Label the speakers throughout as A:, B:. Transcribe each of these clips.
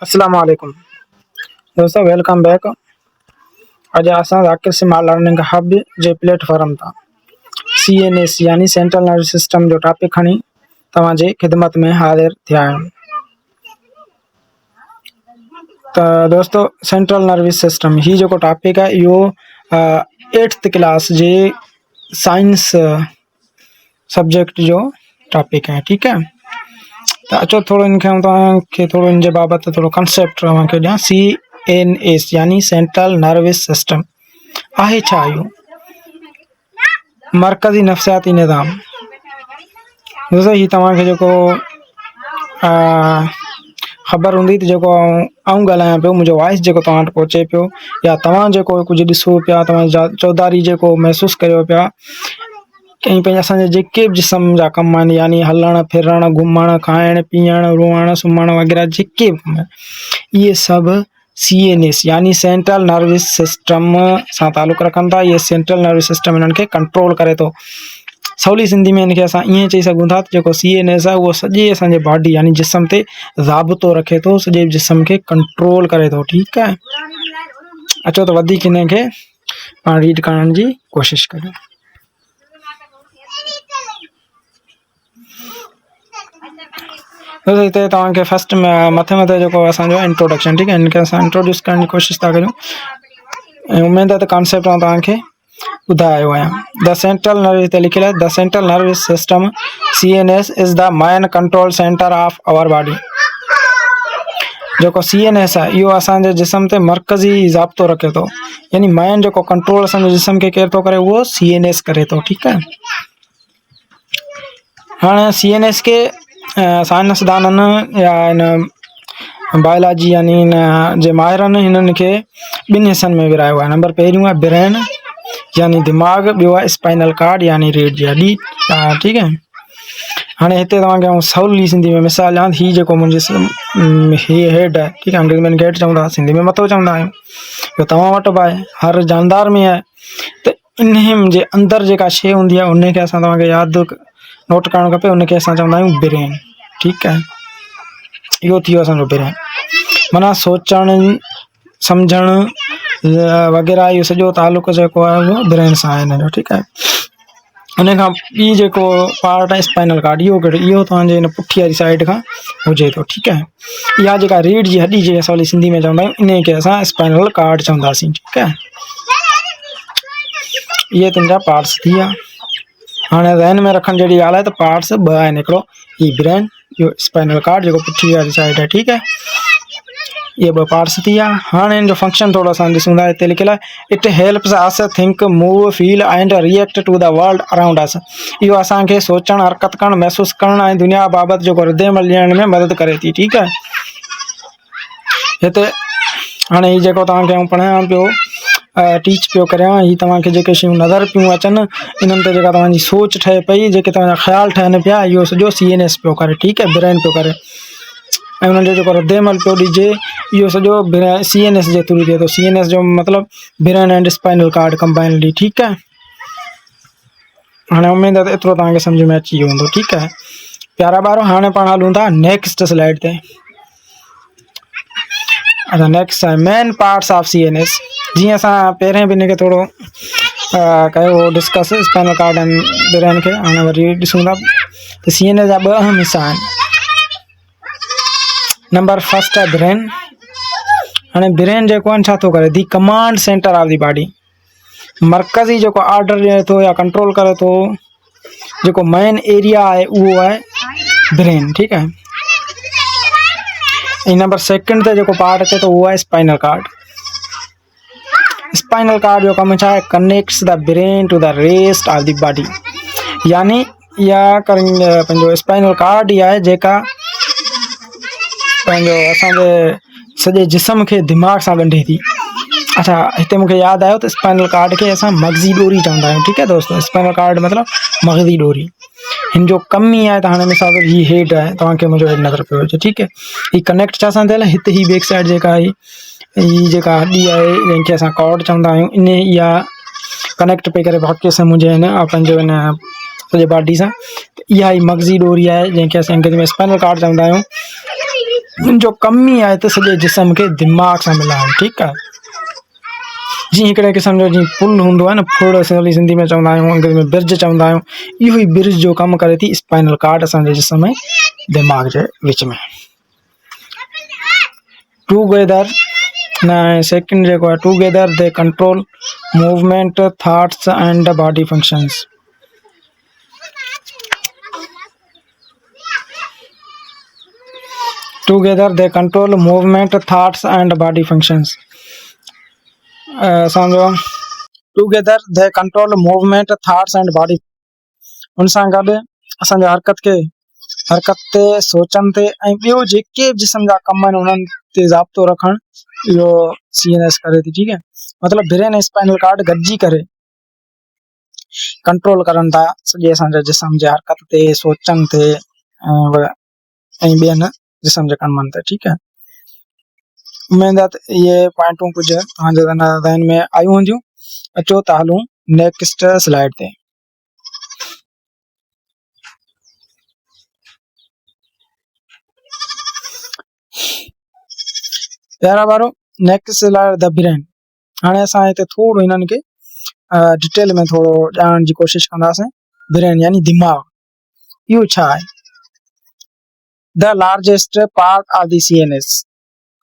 A: अस्सलाम वालेकुम दोस्तों, वेलकम बैक। अॼु असां ज़ाकिर स्मार्ट लर्निंग हब जे प्लेटफॉर्म तां CNS यानी सेंट्रल नर्वस सिस्टम जो टॉपिक खणी तव्हांजे ख़िदमत में हाज़िर थिया आहियूं। त दोस्तों, सेंट्रल नर्वस सिस्टम ही जेको टॉपिक आहे इहो 8th क्लास जे साइंस सब्जेक्ट जो टॉपिक है। ठीक है, तो अचो थोड़ा इनके तव्हांखे थोरो इन जे बाबति थोरो कंसेप्ट तव्हांखे ॾियां। CNS यानी सेंट्रल नर्वस सिस्टम आहे छा? इहो मरकज़ी नफ़्सियाती निज़ाम। दोस्तों, ही तव्हांखे जेको ख़बर हूंदी त जेको आऊं ॻाल्हायां पियो, मुंहिंजो वॉइस जेको तव्हां वटि पहुचे पियो या तव्हां जेको कुझु ॾिसो पिया, तव्हां चौधारी जेको महसूसु कयो पिया, कहीं पंहिंजे असांजे जेके बि जिस्म जा कम आहिनि, यानी हलणु फिरणु, घुमणु, खाइणु पीअणु, रोअणु सुम्हणु वग़ैरह जेके बि इहे सभु CNS यानी सेंट्रल नर्वस सिस्टम सां तालुक़ु रखनि था। इहे सेंट्रल नर्वस सिस्टम इन्हनि खे कंट्रोल करे थो। सवली सिंधी में इनखे असां ईअं चई सघूं था त जेको CNS आहे उहो सॼे असांजे बॉडी यानी जिस्म ते ज़ाब्तो रखे थो, सॼे जिस्म खे कंट्रोल करे थो। ठीकु आहे, अचो त वधीक इनखे पाण रीड करण जी कोशिशि करियूं। दोस्तों, हिते तव्हांखे फर्स्ट मथे जेको असांजो इंट्रोडक्शन, ठीकु आहे, इनखे असां इंट्रोड्यूस करण जी कोशिशि था करियूं ऐं उमेद आहे त कॉन्सेप्ट आउं तव्हांखे ॿुधायो आहियां। द सेंट्रल नर्वस हिते लिखियलु आहे, the central nervous system CNS is the main control centre of our body. जेको CNS आहे इहो असांजे जिस्म ते मरकज़ी ज़ाब्तो रखे थो, यानी मेन जेको कंट्रोल असांजे जिस्म खे केरु थो करे, उहो CNS करे थो। ठीकु आहे, हाणे CNS खे साइंसदाननि या इन बायोलॉजी यानी इन जे माहिरनि हिननि खे ॿिनि हिसनि में विरायो आहे। नंबर पहिरियों आहे ब्रेन यानी दिमाग़, ॿियो आहे स्पाइनल कार्ड यानी रीढ़ जी हॾी। ठीकु आहे, हाणे हिते तव्हांखे आउं सवली सिंधी में मिसाल ॾियां। हीअ जेको मुंहिंजी हेड आहे, ठीकु आहे, अंग्रेज़ी में हेड चवंदा, सिंधी में मथो चवंदा आहियूं, इहो तव्हां वटि बि आहे, हर जानदार में आहे। त इन जे अंदरि जेका शइ हूंदी आहे उनखे असां तव्हांखे यादि नोट करणु खपे, उनखे असां चवंदा आहियूं ब्रेन। ठीकु आहे, इहो थी वियो असांजो ब्रेन, माना सोचणु सम्झणु वग़ैरह इहो सॼो तालुक़ु जेको आहे उहो ब्रेन सां आहे हिन जो। ठीकु आहे, उन खां ॿी जेको पार्ट आहे स्पाइनल कार्ड, इहो तव्हांजे हिन पुठीअ वारी साइड खां हुजे थो। ठीकु आहे, इहा जेका रीढ़ जी हॾी जे सवली सिंधी में चवंदा आहियूं, इन खे असां स्पाइनल कार्ड चवंदासीं। ठीकु आहे, इहे तिन जा पार्ट्स थी विया। हाणे ज़हन में रखण जहिड़ी ॻाल्हि आहे त पार्ट्स ॿ आहिनि, हिकिड़ो ही ब्रेन, इहो स्पाइनल कार्ड जेको पुठी वारी साइड आहे। ठीकु आहे, इहे ॿ पार्ट्स थी विया। हाणे हिन जो फंक्शन थोरो असां ॾिसूं था। हिते लिखियलु आहे, it helps us think, move, feel and react to the world around us. इहो असांखे सोचणु, हरकत करणु, महसूसु करणु ऐं दुनिया बाबति जेको रद्दमल ॾियण में मदद करे थी। ठीकु आहे, हिते हाणे हीअ जेको तव्हांखे आउं पढ़ायां पियो, टीच पियो करियां, हीअ तव्हांखे जेके शयूं नज़र पियूं अचनि, इन्हनि ते जेका तव्हांजी सोच ठहे पई, जेके तव्हांजा ख़्याल ठहनि पिया, इहो सॼो CNS पियो करे। ठीकु आहे, ब्रेन पियो करे, ऐं उन्हनि जो जेको रद्दमल पियो ॾिजे इहो सॼो CNS जे थ्रू थिए थो। CNS जो मतिलबु brain and spinal card combinedly. ठीकु आहे, हाणे उमेद आहे त एतिरो तव्हांखे सम्झ में अची वियो हूंदो। ठीकु आहे, प्यारा ॿारो, हाणे पाण हलूं था नेक्स्ट स्लाइड ते। अच्छा, नेक्स्ट आहे मेन पार्ट्स ऑफ CNS। जीअं असां पहिरें बि हिनखे थोरो कयो डिस्कस स्पाइनल कार्ड ऐं ब्रेन खे, हाणे वरी ॾिसूं था त CNS जा ॿ अहम हिसा आहिनि। नंबर फर्स्ट आहे ब्रेन। हाणे ब्रेन जेको आहे छा थो करे, the command center of the body, मरकज़ी जेको ऑर्डर ॾिए थो या कंट्रोल करे थो, जेको मेन एरिया आहे उहो आहे ब्रेन। ठीकु आहे, ऐं नंबर सेकंड ते जेको पार्ट अचे थो उहो आहे स्पाइनल कार्ड। स्पाइनल कार्ड जो कमु छा आहे, connects the brain to the rest of the body, यानी इहा पंहिंजो स्पाइनल कार्ड ई आहे जेका पंहिंजो असांजे सॼे जिस्म खे दिमाग़ सां ॻंढे थी। अच्छा, हिते मूंखे यादि आयो त स्पाइनल कार्ड खे असां मग़ज़ी ॾोरी चवंदा आहियूं। ठीकु आहे दोस्तों, स्पाइनल कार्ड मतिलबु मग़ज़ी ॾोरी, हिन जो कमु ई आहे। त हाणे मिसाल तौरु हीअ हेड आहे, तव्हांखे मुंहिंजो हेड नज़र पियो अचे। ठीकु आहे, हीअ कनेक्ट छा सां थियल आहे, हिते ही बैक साइड जेका आहे, हीअ जेका हॾी आहे जंहिंखे असां कॉर्ड चवंदा आहियूं, इन इहा कनेक्ट पई करे बाक़ी सां मुंहिंजे हिन पंहिंजो हिन सॼे बॉडी सां। त इहा ई मग़ज़ी ॾोरी आहे जंहिंखे असां अंग्रेज़ी में स्पाइनल कार्ड चवंदा आहियूं। इन जो कमी आहे त सॼे जिस्म खे दिमाग़ सां मिलाइण, ठीकु आहे। जीअं हिकिड़े क़िस्म जो जीअं पुल हूंदो आहे न, फुड़ असां सिंधी में चवंदा आहियूं, अंग्रेज़ी में ब्रिज चवंदा आहियूं, इहो ई ब्रिज जो कमु करे थी स्पाइनल कार्ड असांजे जिस्म में दिमाग़ जे विच में। टूगेदर न सेकंड जेको आहे, together they control movement, thoughts and body functions. Together they control movement, thoughts and body functions. समझो, together they control movement, thoughts and body। उन सां गॾु असांजे हरकत ते, सोचनि ते ऐं ॿियो जेके बि जिस्म जा कम आहिनि उन्हनि ते ज़ाब्तो रखणु इहो CNS करे थी, ठीकु आहे। मतिलबु ब्रेन ऐं स्पाइनल कार्ड गॾिजी करे कंट्रोल करनि था सॼे असांजे जिस्म जे हरकत ते, सोचनि ते ऐं ॿियनि जिस्म जे कमनि ते, ठीकु आहे। उमेद आहे त इहे पॉइंटूं कुझु तव्हांजे ज़हन में आयूं हूंदियूं। अचो त हलूं नेक्स्ट स्लाइड ते। प्यारा ॿारो, नेक्स्ट स्लाइड द ब्रेन। हाणे असां हिते थोरो हिननि खे डिटेल में थोरो ॼाणण जी कोशिशि कंदासीं। ब्रेन यानी दिमाग़, इहो छा आहे? The largest part of the CNS,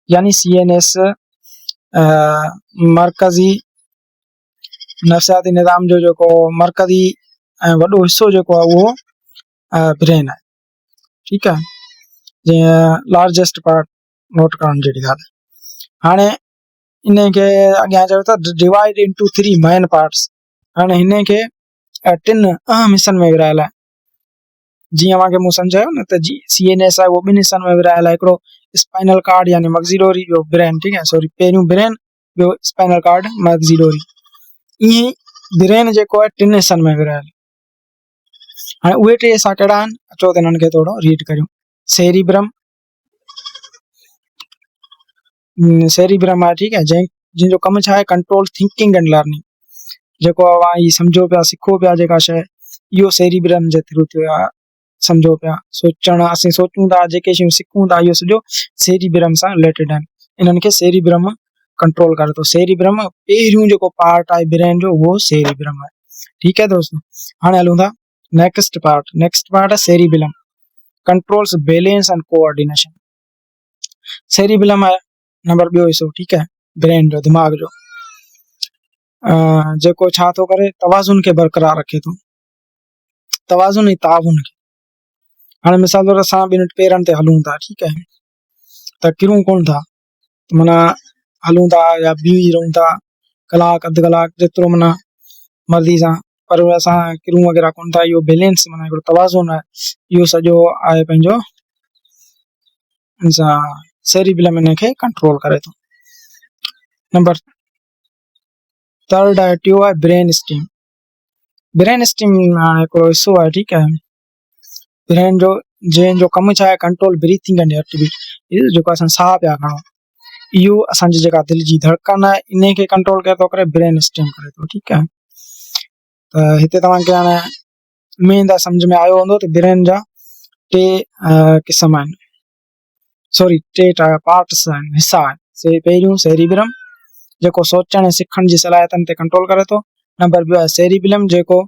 A: यानी CNS मरकज़ी नफ़सियाती निज़ाम जो जेको मरकज़ी ऐं वॾो हिसो जेको आहे उहो ब्रेन आहे, ठीकु आहे। जीअं लार्जेस्ट पार्ट नोट करण जहिड़ी ॻाल्हि आहे। हाणे इन खे अॻियां चयो था डिवाइड इंटू 3 मेन पार्ट्स। हाणे हिन खे 3 अहम हिसनि में विरायल आहे। जीअं मूं सम्झायो न त CNS आहे उहो 2 हिसनि में विरायल आहे, हिकिड़ो स्पाइनल कार्ड यानी मगज़ीडोरी, ॿियो ब्रेन, ठीकु आहे। सॉरी, पहिरियों ब्रेन, ॿियो स्पाइनल कार्ड मगज़ीडोरी। ईअं ब्रेन जेको आहे 3 हिसनि में विरायल। हाणे उहे 3 हिसा कहिड़ा आहिनि? अचो त हिननि खे थोरो रीड करियूं। सेरिब्रम आहे, ठीकु आहे, जंहिंजो कमु छा आहे? Control thinking and learning. जेको आहे सम्झो पिया, सिखो पिया जेका शइ, इहो सेरिब्रम जे थ्रू थियो आहे। सम्झो पिया, सोचणु, असीं सोचूं था, जेके शयूं सिखूं था, इहो सॼो सेरिब्रम सां रिलेटेड आहिनि। इन्हनि खे सेरिब्रम कंट्रोल करे थो। सेरिब्रम पहिरियों जेको पार्ट आहे ब्रेन जो उहो सेरिब्रम आहे, ठीकु आहे दोस्तों। हाणे हलूं था नेक्स्ट पार्ट। नेक्स्ट पार्ट आहे cerebrum, controls balance and coordination. Cerebrum आहे नंबर 2 हिसो, ठीकु आहे, ब्रेन जो, दिमाग़ जो, जेको छा थो करे? तवाज़ुन खे बरक़रार रखे थो, तवाज़ुन ऐं तावुन खे। हाणे मिसाल तौर असां 2 पेरनि ते हलूं था, ठीकु आहे, त किरूं कोन था, माना हलूं था या बीही रहूं था कलाक अधु कलाक जेतिरो माना मर्ज़ी सां, पर असां किरूं वग़ैरह कोन था। इहो बैलेंस माना हिकिड़ो तवाज़ुन आहे, इहो सॼो आहे पंहिंजो सेरिब्रम, इन खे कंट्रोल करे थो। नंबर 3 आहे, टियों आहे ब्रेन स्टीम। ब्रेन स्टीम हिकिड़ो हिसो आहे, ठीकु आहे, ब्रेन जो, जंहिंजो कमु छा आहे? Control breathing and heartbeat. जेको असां साह पिया खणूं, इहो असांजी जेका दिलि जी धड़कन आहे इन खे कंट्रोल करे थो करे, ब्रेन स्टीम करे थो, ठीकु आहे। त हिते तव्हांखे हाणे उमेद आहे सम्झ में आयो हूंदो त ब्रेन जा 3 क़िस्म आहिनि, सॉरी 3 पार्ट्स आहिनि, हिसा आहिनि। पहिरियों सेरिब्रम जेको सोचण ऐं सिखण जी सलाहियतनि ते कंट्रोल करे थो। नंबर 2 आहे सेरिब्रम जेको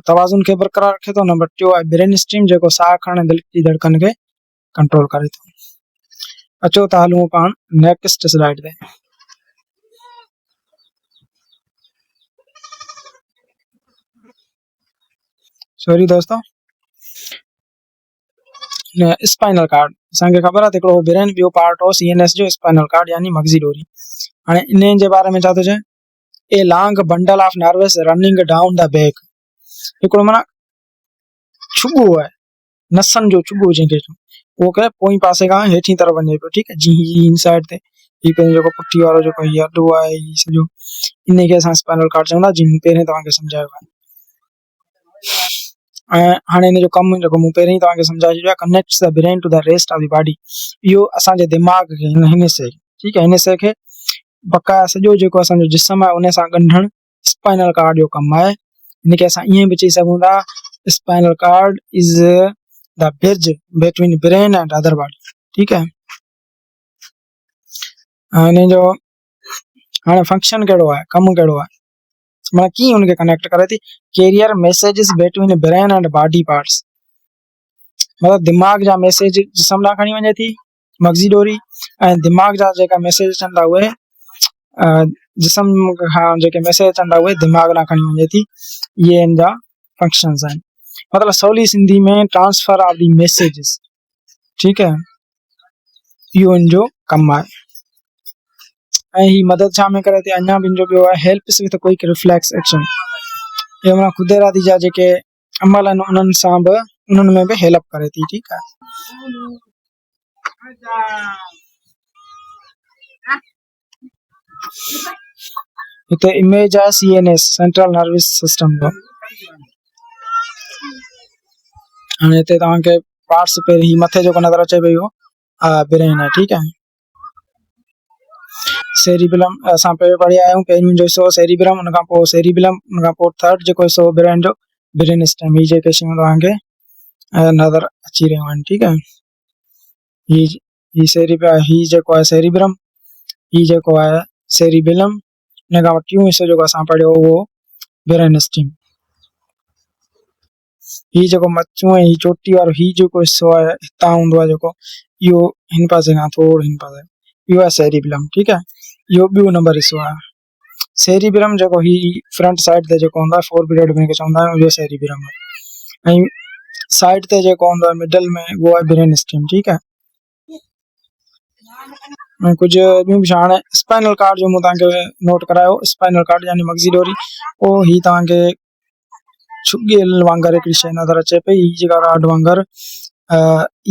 A: तवाज़ुन खे बरक़रार रखे थो। नंबर 3 आहे ब्रेन स्टीम जेको साह खणण, दिलि जी धड़कन खे कंट्रोल करे थो। अचो त हलूं पाण नेक्स्ट स्लाइड ते। सॉरी दोस्तों, स्पाइनल कार्ड असांखे ख़बर आहे हिकिड़ो ब्रेन, ॿियो पार्ट हो CNS जो स्पाइनल कार्ड यानी मगज़ीडोरी। हाणे इन जे बारे में छा थो चए? A long bundle of nerves running down the back. हिकिड़ो माना छुॻो आहे, नसनि जो छुॻो जंहिंखे उहो खे पोइ पासे खां हेठीं तरफ़ वञे पियो, ठीकु आहे। जीअं इन साइड ते हीउ पंहिंजो जेको पुठी वारो जेको हीउ अॾो आहे, हीउ सॼो, इन खे असां स्पाइनल कार्ड चवंदा, जीअं पहिरें तव्हांखे सम्झायो आहे। ऐं हाणे हिन जो कमु जेको मूं पहिरीं तव्हांखे सम्झाए छॾियो आहे, connects the brain to the rest of the body. इहो असांजे दिमाग़ खे, हिन हिसे, ठीकु आहे, हिन हिसे खे बक़ाया सॼो जेको असांजो जिस्म आहे उन सां ॻंढणु स्पाइनल कार्ड जो कमु आहे। हिनखे असां ईअं बि चई सघूं था, spinal cord is the bridge between brain and other body, ठीकु आहे। हिन जो हाणे फंक्शन कहिड़ो आहे, कमु कहिड़ो आहे, माना कीअं हुनखे कनेक्ट करे थी। Carrier messages between brain and body parts, मतलब दिमाग जा मैसेज जिस्म ॾांहुं खणी वञे थी मगज़ी डोरी, ऐं दिमाग जा जेका मैसेज अचनि था उहे जिस्म खां जेके मैसेज अचनि था उहे दिमाग ॾांहुं खणी वञे थी। इहे हिन जा फंक्शंस आहिनि, मतिलबु सवली सिंधी में ट्रांसफर ऑफ दी मैसेजेस। ठीकु है, इहो हिन जो कमु आहे। ऐं ही मदद छा में करे थी, अञा बि जो ॿियो आहे helps with quick reflex action, इहो माना ख़ुदि इरादी जा जेके अमल आहिनि उन्हनि सां बि उन्हनि में बि हेल्प करे थी। ठीकु आहे, हिते इमेज आहे CNS सेंट्रल नर्वस सिस्टम जो। हाणे हिते तव्हांखे पार्ट्स पहिरीं ही मथे जेको नज़र अचे पियो ब्रेन आहे। ठीकु आहे, सेरिबेलम असां पहिरियों पढ़ी आया आहियूं, पहिरियों जो हिसो सेरिबेलम, उन खां पोइ सेरिबेलम, उन खां पोइ थर्ड जेको हिसो ब्रेन जो ब्रेन स्टेम। ही जेके शयूं तव्हांखे नज़र अची रहियूं आहिनि। ठीकु आहे, ही जेको आहे सेरिबेलम, ही जेको आहे सेरिबेलम, हिन खां टियों हिसो जेको असां पढ़ियो उहो ब्रेन स्टेम। ही जेको मच्छूं ऐं ही चोटी वारो ही जेको हिसो आहे हितां हूंदो आहे जेको, इहो हिन पासे खां थोरो हिन पासे, इहो आहे सेरिबेलम। ठीकु आहे, इहो ॿियो नंबर हिसो आहे सेरिबेलम, जेको ही फ्रंट साइड ते जेको हूंदो आहे फोर पीरियड में चवंदा आहियूं, इहो सेरिबेलम आहे। ऐं साइड ते जेको हूंदो आहे मिडल में उहो आहे ब्रेन स्टेम। ठीकु आहे, ऐं कुझु ॿियूं बि हाणे स्पाइनल कार्ड जो मूं तव्हांखे नोट करायो, स्पाइनल कार्ड यानी मगज़ी डोरी, पोइ ही तव्हांखे छुॻियल वांगुरु हिकिड़ी शइ नज़र अचे पई, ही जेका राड वांगुरु,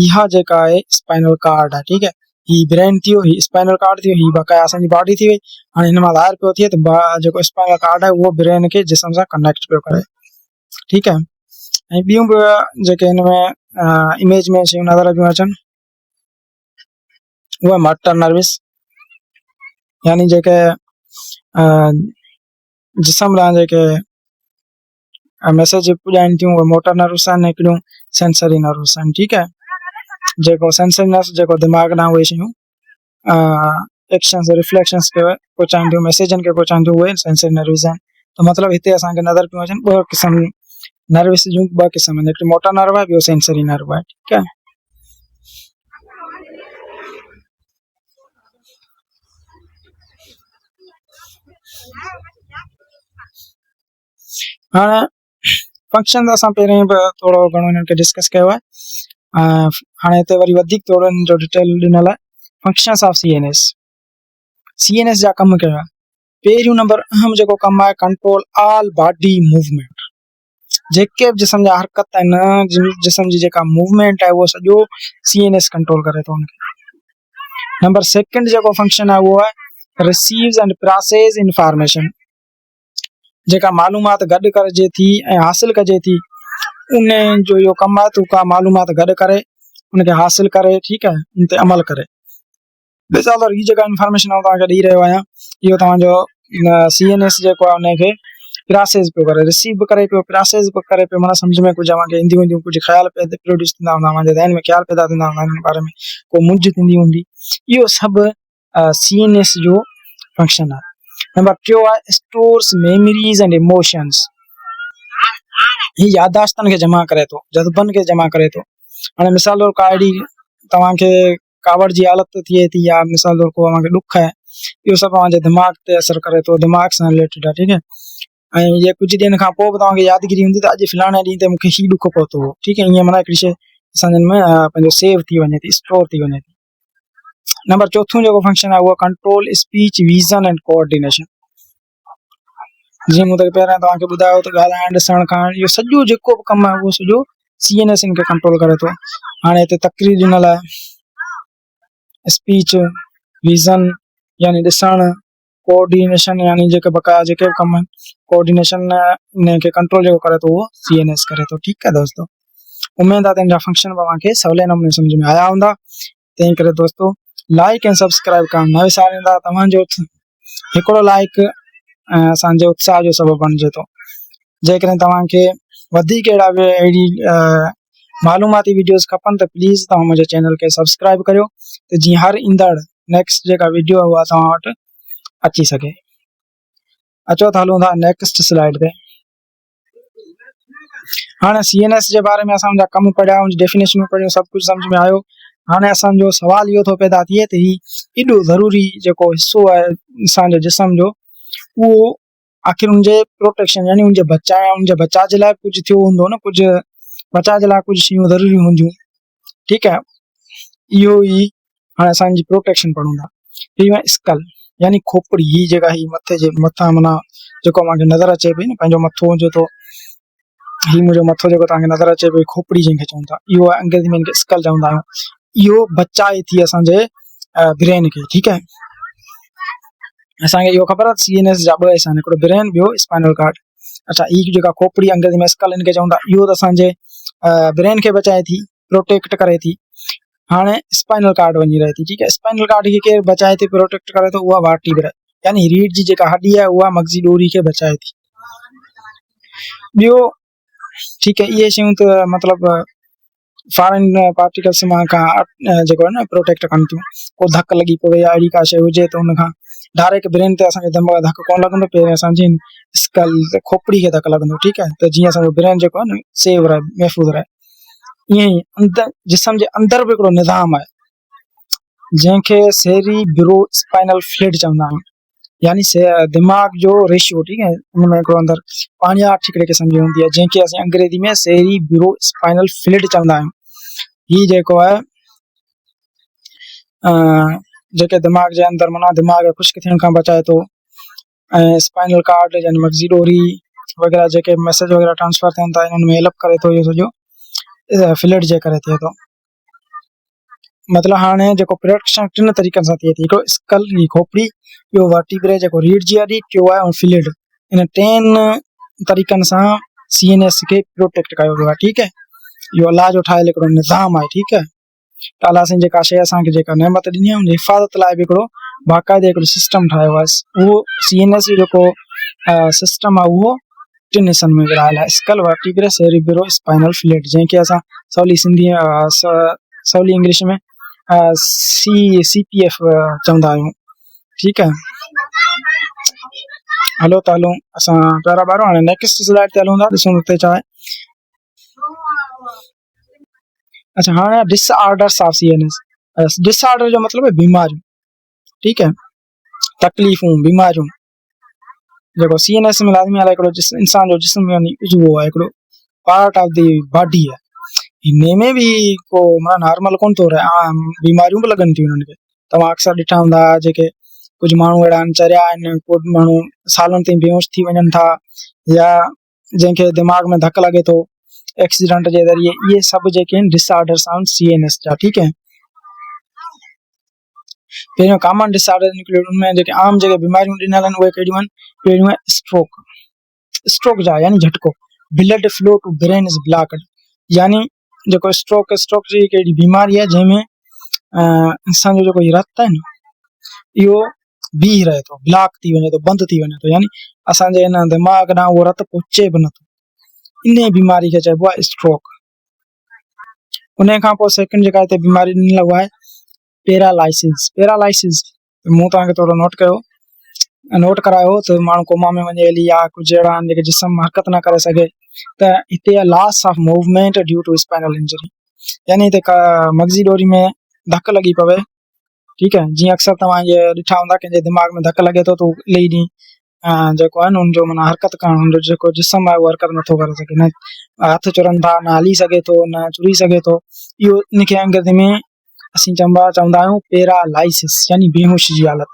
A: इहा जेका आहे स्पाइनल कार्ड आहे। ठीकु आहे, ही ब्रेन थियो, ही स्पाइनल कार्ड थियो, ही बकाया असांजी बॉडी थी वई। हाणे हिन मां ॿाहिरि पियो थिए त जेको स्पाइनल कार्ड आहे उहो ब्रेन खे जिस्म सां कनेक्ट पियो करे। ठीकु आहे, ऐं ॿियूं बि जेके हिन में इमेज में शयूं नज़र पियूं अचनि उहा मोटर नर्वस, यानी जेके जिस्म लाइ जेके मैसेज पुॼाइनि थियूं उहे मोटर नर्वस आहिनि, हिकिड़ियूं सेंसरी नर्वस आहिनि। ठीकु आहे, जेको सेंसरी नर्वस जेको दिमाग़ ॾांहुं उहे शयूं एक्शन्स रिफ्लेक्शन्स खे पहुचाइनि थियूं, मैसेजनि खे पहुचाइनि थियूं, उहे सेंसरी नर्वस आहिनि। त मतिलबु हिते असांखे नज़र पियूं अचनि ॿ क़िस्म नर्वस जूं, ॿ क़िस्म आहिनि, हिकिड़ी मोटर नर्व आहे, ॿियो सेंसरी नर्व आहे। ठीकु आहे, हाणे फंक्शन असां पहिरियों बि थोरो घणो हिननि खे डिस्कस कयो आहे। हाणे हिते वरी वधीक थोरो हिन जो डिटेल ॾिनल आहे। फंक्शन्स ऑफ CNS जा कमु कहिड़ा? पहिरियों नंबर अहम जेको कमु आहे कंट्रोल ऑल बॉडी मूवमेंट, जेके बि जिस्म जा हरकत आहिनि, जिस्म जी जेका मूवमेंट आहे उहो सॼो CNS कंट्रोल करे थो हुनखे। नंबर सेकंड जेको फंक्शन आहे उहो आहे रिसीव्स एंड प्रोसेस इंफॉर्मेशन, जेका मालूमात गॾु करिजे थी ऐं हासिल कजे थी, उन जो इहो कमु आहे, तूं का मालूमात गॾु करे उनखे हासिल करे, ठीकु आहे, उन ते अमल करे। मिसाल तौर हीअ जेका इंफॉर्मेशन आउं तव्हांखे ॾेई रहियो आहियां, इहो तव्हांजो CNS जेको आहे उनखे प्रोसेस पियो करे, रिसीव बि करे पियो, प्रोसेस बि करे पियो, माना सम्झ में कुझु तव्हांखे ईंदियूं ईंदियूं, कुझु ख़्याल प्रोड्यूस थींदा हूंदा, मुंहिंजे ज़हन में ख़्याल पैदा थींदा हूंदा हिन बारे में, को मुंझ थींदी हूंदी, इहो सभु CNS जो फंक्शन आहे। नंबर टियों आहे स्टोर्स मेमोरीज एंड इमोशंस, ही याददाश्तनि खे जमा करे थो, जज़्बनि खे जमा करे थो। हाणे मिसाल तौर का अहिड़ी तव्हांखे कावड़ जी हालत थिए थी, या मिसाल तौर को तव्हांखे ॾुख आहे, इहो सभु तव्हांजे दिमाग़ ते असरु करे थो, दिमाग़ सां रिलेटेड आहे। ठीकु आहे, ऐं इहे कुझु ॾींहंनि खां पोइ बि तव्हांखे यादगिरी हूंदी त अॼु फलाणे ॾींहं ते मूंखे हीउ ॾुख पहुतो हो। ठीकु आहे, ईअं माना हिकिड़ी शइ असांजे में पंहिंजो सेव थी वञे थी, स्टोर थी वञे थी। नंबर चौथों जेको फंक्शन आहे उहो control speech vision and coordination, जीअं मूं त पहिरियां तव्हांखे ॿुधायो त ॻाल्हाइण ॾिसण खां इहो सॼो जेको बि कमु आहे उहो सॼो CNS खे कंट्रोल करे थो। हाणे हिते तकरीर ॾिनल आहे, स्पीच विज़न यानी ॾिसण, कोऑर्डिनेशन यानी जेके बकाया जेके बि कम आहिनि, कोऑर्डिनेशन इनखे कंट्रोल जेको करे थो उहो CNS करे थो। ठीकु आहे दोस्तो, उमेद आहे तंहिंजा फंक्शन तव्हांखे सवले नमूने सम्झ में आया हूंदा। तंहिं करे दोस्तो लाइक ऐं सब्सक्राइब करणु न विसारींदा। तव्हांजो हिकिड़ो लाइक असांजे उत्साह जो सबबु बणिजे थो। जेकॾहिं तव्हांखे वधीक अहिड़ी मालूमाती वीडियोस खपनि त प्लीज़ तव्हां मुंहिंजे चैनल खे सब्सक्राइब करियो, त जीअं हर ईंदड़ नेक्स्ट जेका वीडियो आहे उहा तव्हां वटि अची सघे। अचो त हलूं था नेक्स्ट स्लाइड ते। हाणे CNS जे बारे में असां कम पढ़िया, उनजी डेफिनेशन पढ़ियूं, सभु कुझु सम्झ में आयो। हाणे असांजो सवाल इहो थो पैदा थिए त ही एॾो ज़रूरी जेको हिसो आहे असांजे जिस्म जो, उहो आख़िर उनजे प्रोटेक्शन यानी उनजे बचाव जे लाइ कुझु थियो हूंदो न, कुझु बचाव जे लाइ कुझु शयूं ज़रूरी हूंदियूं। ठीकु आहे, इहो ई हाणे असांजी प्रोटेक्शन पढ़ूं था। हीअ स्कल यानी खोपड़ी, ही जेका ही मथे जे मथां माना जेको मूंखे नज़र अचे पई न, पंहिंजो मथो हुजे थो, ही मुंहिंजो मथो जेको तव्हांखे नज़र अचे पई, खोपड़ी जंहिंखे चऊं था, इहो अंग्रेज़ी में स्कल चवंदा आहियूं। इहो बचाए थी असांजे ब्रेन खे। ठीकु आहे, असांखे इहो ख़बर आहे CNS जा ॿ हिस्सा आहिनि, हिकिड़ो ब्रेन, ॿियो स्पाइनल कार्ड। अच्छा, ही जेका खोपड़ी अंग्रेज़ी में स्कल हिनखे चवंदा, इहो त असांजे ब्रेन खे बचाए थी, प्रोटेक्ट करे थी। हाणे स्पाइनल कार्ड वञी रहे थी। ठीकु आहे, स्पाइनल कार्ड खे केरु बचाए थी, प्रोटेक्ट करे थो, उहा वर्टिब्रा यानी रीढ़ जी जेका हड्डी आहे उहा मगज़ी डोरी खे बचाए थी। ॿियो ठीकु आहे, इहे शयूं त मतिलबु फॉरेन पार्टिकल्स मां खां जेको आहे न प्रोटेक्ट कनि थियूं। को धक लॻी पवे या अहिड़ी का शइ हुजे त हुनखां डायरेक्ट ब्रेन ते असांखे धक कोन लॻंदो, पहिरियों असांजी स्कल खोपड़ी खे धक लॻंदो। ठीकु आहे, त जीअं असांजो ब्रेन जेको आहे न सेव रहे, महफ़ूज़ रहे। ईअं ई अंदर जिस्म जे अंदर बि हिकिड़ो निज़ाम आहे जंहिंखे सेरिब्रो स्पाइनल फ्लूइड चवंदा आहियूं, यानी दिमाग़ जो रेशियो। ठीकु आहे, हुन में हिकिड़ो अंदर पाणियाठ हिकिड़े क़िस्म जी हूंदी आहे, जंहिंखे असां अंग्रेज़ी में सेरिब्रो स्पाइनल फ्लूइड चवंदा आहियूं। ही जेको आहे जेके दिमाग़ जे अंदर माना दिमाग़ ख़ुश्क थियण खां बचाए थो, ऐं स्पाइनल कार्ड यानी मगज़ी डोरी वग़ैरह जेके मैसेज वग़ैरह ट्रांसफर थियनि था, इन्हनि में हेल्प करे थो। इहो सॼो फ्लूइड जे करे थिए थो। मतिलबु हाणे जेको प्रोटेक्शन टिनि तरीक़नि सां थिए थी, हिकिड़ो स्कल, ही खोपड़ी, ॿियो वर्टिब्रे जेको रीढ़ जी हड्डी, टियों आहे फ्लूइड। इन टिनि तरीक़नि सां CNS खे प्रोटेक्ट कयो वियो आहे। ठीकु है, इहो अलाह जो ठाहियल हिकिड़ो निज़ाम आहे। ठीकु है, त अलाह साईं जेका शइ असांखे जेका नेमत ॾिनी आहे उनजी हिफ़ाज़त लाइ बि हिकिड़ो बाक़ाइदे हिकिड़ो सिस्टम ठाहियो आहे। उहो CNS जेको सिस्टम आहे उहो टिनि हिस्सनि में विरहायल आहे, skull, vertebrae, cerebrospinal fluid, जंहिंखे असां सवली इंग्लिश में CPF चवंदा आहियूं। ठीकु है, हलो त हलूं असां प्यारा ॿारो हाणे नेक्स्ट स्लाइड ते हलूं था, ॾिसूं हुते छा आहे। अच्छा, हाणे डिसऑर्डर्स ऑफ CNS। डिसऑर्डर जो मतिलबु है बीमारियूं। ठीकु है, तकलीफ़ूं, बीमारियूं। जेको CNS में लाज़मी आहे हिकिड़ो इंसान जो जिस्म यानी उज़वो आहे, हिकिड़ो पार्ट ऑफ द बॉडी आहे। हिन में बि को माना नॉर्मल कोन थो रहे, बीमारियूं बि लॻनि थियूं हिननि खे। तव्हां अक्सर ॾिठा हूंदा जेके कुझु माण्हू अहिड़ा आहिनि चरिया आहिनि, कुझु माण्हू सालनि ताईं बेहोश थी वञनि था, या जंहिंखे दिमाग़ में धक लॻे थो एक्सीडेंट जे ज़रिए, इहे सभु जेके आहिनि डिसऑर्डर्स आहिनि CNS जा। ठीकु है, पहिरियों कॉमन डिसऑर्डर निकिरियो, उनमें जेके आम जेके बीमारियूं ॾिनल आहिनि उहे कहिड़ियूं आहिनि। पहिरियों आहे स्ट्रोक जा यानी झटको, blood flow to brain is blocked, यानी जेको स्ट्रोक जी हिकिड़ी बीमारी आहे जंहिंमें इंसान जो जेको रत आहे न इहो बीह रहे थो, ब्लॉक थी वञे थो, बंदि थी वञे थो, यानी असांजे हिन दिमाग़ ॾांहुं उहो रत पहुचे बि नथो। इन बीमारी खे चइबो आहे स्ट्रोक। उन खां पोइ सेकंड जेका हिते बीमारी ॾिनल उहा आहे पैरालाइसिस। मूं तव्हांखे थोरो नोट करायो त माण्हू कोमा में वञे हली, या कुझु अहिड़ा आहिनि जेके जिस्म हरकत न करे सघे, त हिते loss of movement due to spinal injury, यानी हिते मगज़ी डोरी में धक लॻी पवे। ठीकु है, जीअं अक्सर तव्हां इहे ॾिठा हूंदा कंहिंजे दिमाग़ में धक लॻे थो त इलाही ॾींहुं जेको आहे न हुनजो माना हरकत करणु, हुनजो जेको जिस्म आहे उहो हरकत नथो करे सघे, न हथ चुरनि था, न हली सघे थो, न चुरी सघे थो। इहो इनखे अंग्रेज़ी में असीं चवंदा आहियूं पैरालाइसिस यानी बेहोशी जी हालत।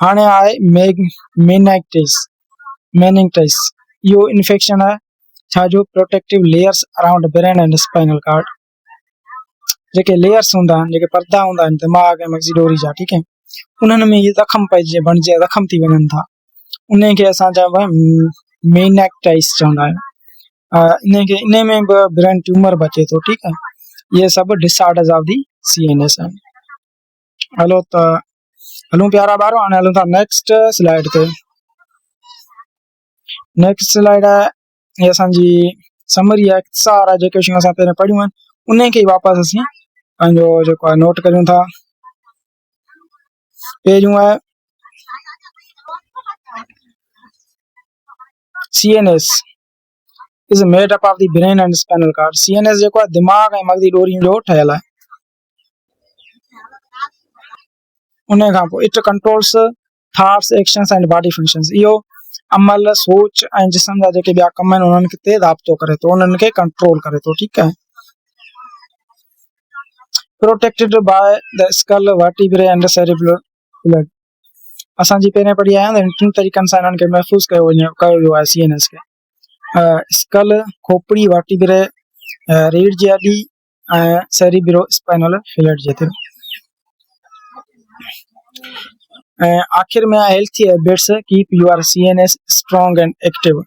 A: हाणे आहे मेनिंगिटिस। इहो इन्फेक्शन आहे छाजो, protective layers around brain and spinal cord. जेके लेयर्स हूंदा आहिनि, जेके पर्दा हूंदा आहिनि दिमाग़ ऐं मगज़ी डोरी जा, ठीकु है, उन्हनि में इहे ज़ख़म बणिजे ज़ख़म थी वञनि था, उनखे असां चइबो आहे मेनिंगिटिस चवंदा आहियूं। इन में बि ब्रेन ट्यूमर बि अचे थो। ठीकु है, इहे सभु डिसऑर्डर्स ऑफ दी CNS आहिनि। हलो त हलूं प्यारा ॿारो, हाणे हलूं था नेक्स्ट स्लाइड ते। नेक्स्ट स्लाइड आहे इहा असांजी समरी आहे, इख़्तिसार आहे, जेके शयूं असां पहिरियों पढ़ियूं आहिनि उन खे वापसि असीं पंहिंजो जेको आहे नोट करियूं था। पहिरियों आहे CNS is made up of the brain and spinal cord. CNS जेको आहे दिमाग़ ऐं मगज़ी ॾोरियुनि जो ठहियल आहे. उन खां पोइ it controls thoughts actions and body functions. इहो अमल सोच ऐं जिस्म जा जेके ॿिया कम आहिनि उन्हनि खे राब्तो करे थो, उन्हनि खे कंट्रोल करे थो. ठीकु आहे. Protected by the skull vertebrae and cerebral. असांजी पहिरें पढ़ी आया आहियूं टिनि तरीक़नि सां इन्हनि खे महफ़ूज़ कयो वियो आहे CNS खे. स्कल खोपड़ी वर्टिब्रे रीढ़ जी हॾी ऐं सेरिब्रो स्पाइनल फ्लूइड जे थ्रू. ऐं आख़िर में healthy habits keep your CNS strong and active.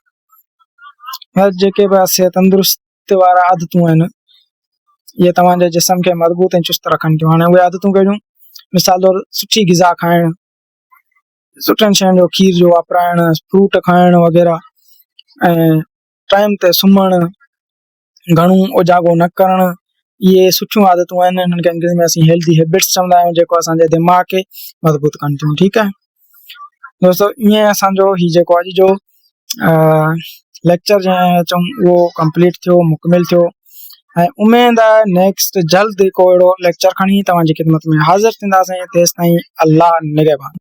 A: जेके बि तंदुरुस्त वारा आदतूं आहिनि इहे तव्हांजे जिस्म खे मज़बूत ऐं चुस्त रखनि थियूं. हाणे उहे आदतूं कहिड़ियूं? मिसाल तौरु सुठी ग़िज़ा खाइणु, सुठनि शयुनि जो खीर जो वापराइणु, फ्रूट खाइणु वग़ैरह, ऐं टाइम ते सुम्हणु, घणो उजागो न करणु. इहे सुठियूं आदतूं आहिनि. इन्हनि खे अंग्रेज़ी में असीं हेल्दी हैबिट्स चवंदा आहियूं, जेको असांजे दिमाग़ खे मज़बूत कनि थियूं. ठीकु आहे दोस्तो, ईअं असांजो हीउ जेको अॼु जो लेक्चर जंहिं चऊं उहो कंप्लीट थियो, मुकमिल थियो. ऐं उमेद आहे नेक्स्ट जल्द हिकु अहिड़ो लेक्चर खणी तव्हांजी ख़िदमत में हाज़िर थींदासीं. तेसिताईं अल्लाह निगहबान.